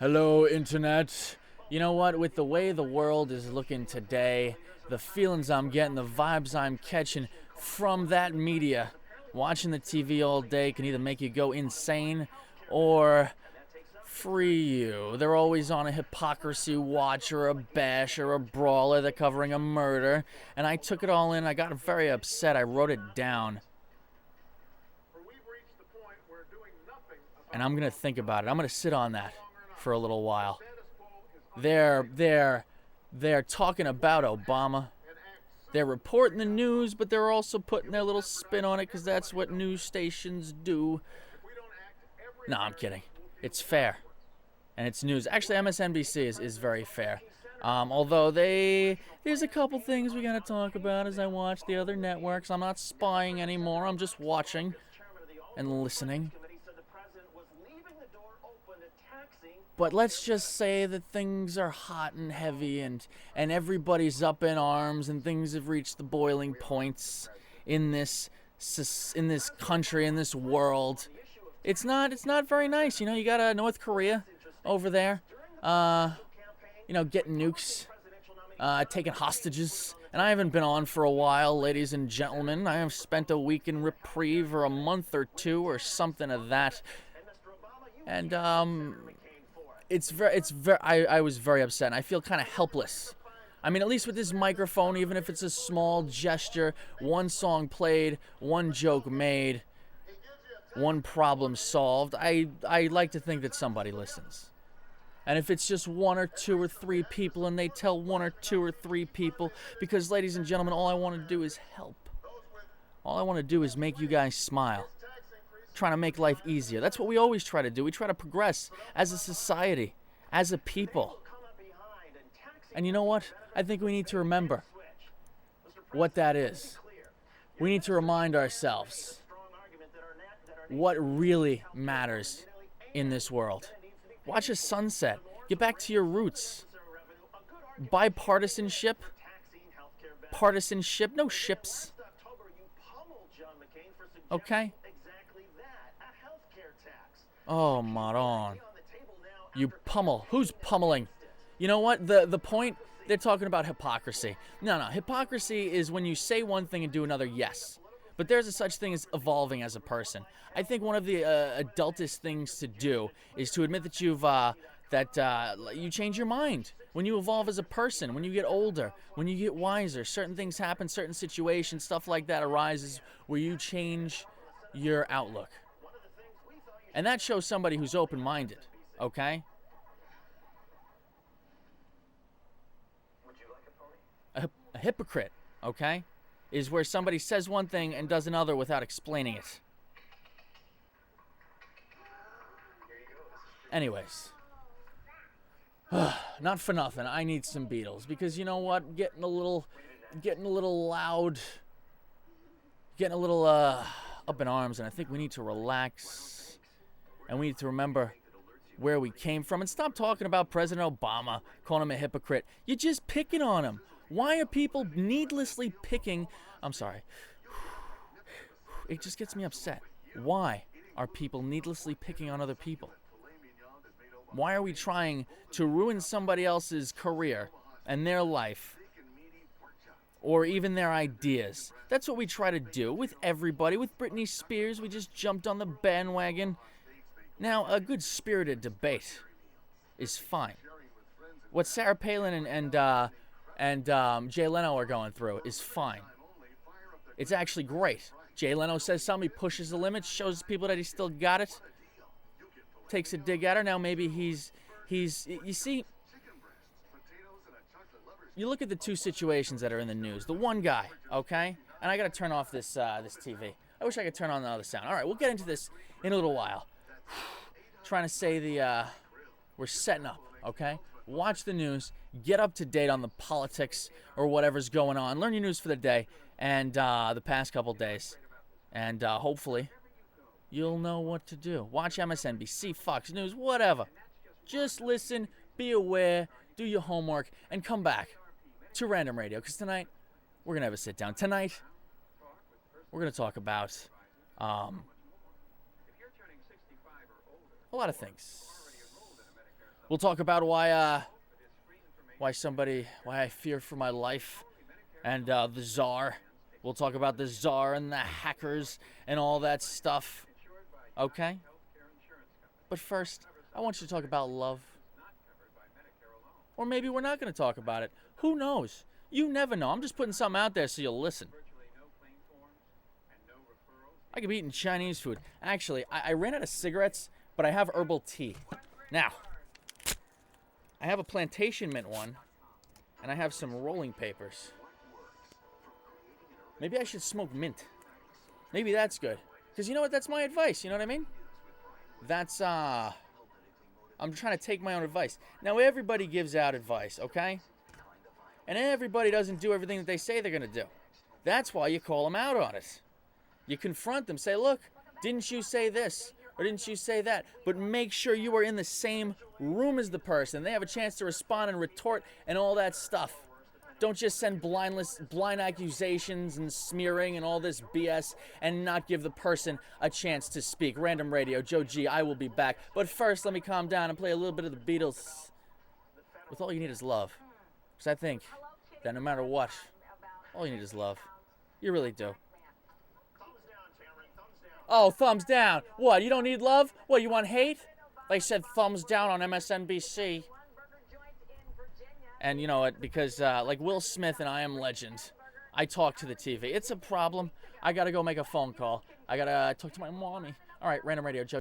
Hello, Internet. You know what? With the way the world is looking today, the feelings I'm getting, the vibes I'm catching from that media, watching the TV all day can either make you go insane or free you. They're always on a hypocrisy watch or a bash or a brawler. They're covering a murder. And I took it all in. I got very upset. I wrote it down. And I'm going to think about it. I'm going to sit on that for a little while. They're talking about Obama. They're reporting the news, but they're also putting their little spin on it because that's what news stations do. No, I'm kidding. It's fair. And it's news. Actually, MSNBC is very fair. Although there's a couple things we got to talk about as I watch the other networks. I'm not spying anymore. I'm just watching and listening. But let's just say that things are hot and heavy and everybody's up in arms and things have reached the boiling points in this country, in this world. It's not very nice. You know, you got North Korea over there, getting nukes, taking hostages. And I haven't been on for a while, ladies and gentlemen. I have spent a week in reprieve or a month or two or something of that. And I was very upset, and I feel kind of helpless. I mean, at least with this microphone, even if it's a small gesture, one song played, one joke made, one problem solved, I like to think that somebody listens. And if it's just one or two or three people and they tell one or two or three people, because, ladies and gentlemen, all I want to do is help. All I want to do is make you guys smile. Trying to make life easier. That's what we always try to do. We try to progress as a society, as a people. And you know what? I think we need to remember what that is. We need to remind ourselves what really matters in this world. Watch a sunset. Get back to your roots. Bipartisanship. Partisanship. No ships. Okay? Oh, Maron. You pummel. Who's pummeling? You know what? The point, they're talking about hypocrisy. No. Hypocrisy is when you say one thing and do another, yes. But there's a such thing as evolving as a person. I think one of the adultest things to do is to admit that you change your mind. When you evolve as a person, when you get older, when you get wiser, certain things happen, certain situations, stuff like that arises where you change your outlook. And that shows somebody who's open-minded, okay? A hypocrite, okay, is where somebody says one thing and does another without explaining it. Anyways, not for nothing, I need some Beatles because you know what? Getting a little loud, getting a little up in arms, and I think we need to relax. And we need to remember where we came from and stop talking about President Obama, calling him a hypocrite. You're just picking on him. Why are people needlessly picking? I'm sorry. It just gets me upset. Why are people needlessly picking on other people? Why are we trying to ruin somebody else's career and their life or even their ideas? That's what we try to do with everybody. With Britney Spears, we just jumped on the bandwagon. Now, a good spirited debate is fine. What Sarah Palin and Jay Leno are going through is fine. It's actually great. Jay Leno says something, he pushes the limits, shows people that he still got it, takes a dig at her. Now maybe he's you see, you look at the two situations that are in the news. The one guy, okay? And I got to turn off this TV. I wish I could turn on the other sound. All right, we'll get into this in a little while. Trying to say we're setting up, okay? Watch the news, get up to date on the politics or whatever's going on. Learn your news for the day and the past couple days. And hopefully you'll know what to do. Watch MSNBC, Fox News, whatever. Just listen, be aware, do your homework, and come back to Random Radio. Because tonight, we're going to have a sit down. Tonight, we're going to talk about a lot of things. We'll talk about why I fear for my life, and the czar. We'll talk about the czar and the hackers and all that stuff. Okay? But first, I want you to talk about love. Or maybe we're not going to talk about it. Who knows? You never know. I'm just putting something out there so you'll listen. I could be eating Chinese food. Actually, I ran out of cigarettes, but I have herbal tea. Now, I have a plantation mint one, and I have some rolling papers. Maybe I should smoke mint. Maybe that's good. Because you know what? That's my advice. You know what I mean? That's, I'm trying to take my own advice. Now, everybody gives out advice, okay? And everybody doesn't do everything that they say they're going to do. That's why you call them out on it. You confront them. Say, look, didn't you say this? Or didn't you say that? But make sure you are in the same room as the person. They have a chance to respond and retort and all that stuff. Don't just send blind accusations and smearing and all this BS and not give the person a chance to speak. Random Radio, Joe G, I will be back. But first, let me calm down and play a little bit of the Beatles with All You Need Is Love. Because I think that no matter what, all you need is love. You really do. Oh, thumbs down. What, you don't need love? What, you want hate? They said thumbs down on MSNBC. And you know what, because like Will Smith and I Am Legend, I talk to the TV. It's a problem. I gotta go make a phone call. I gotta talk to my mommy. All right, Random Radio, Joe.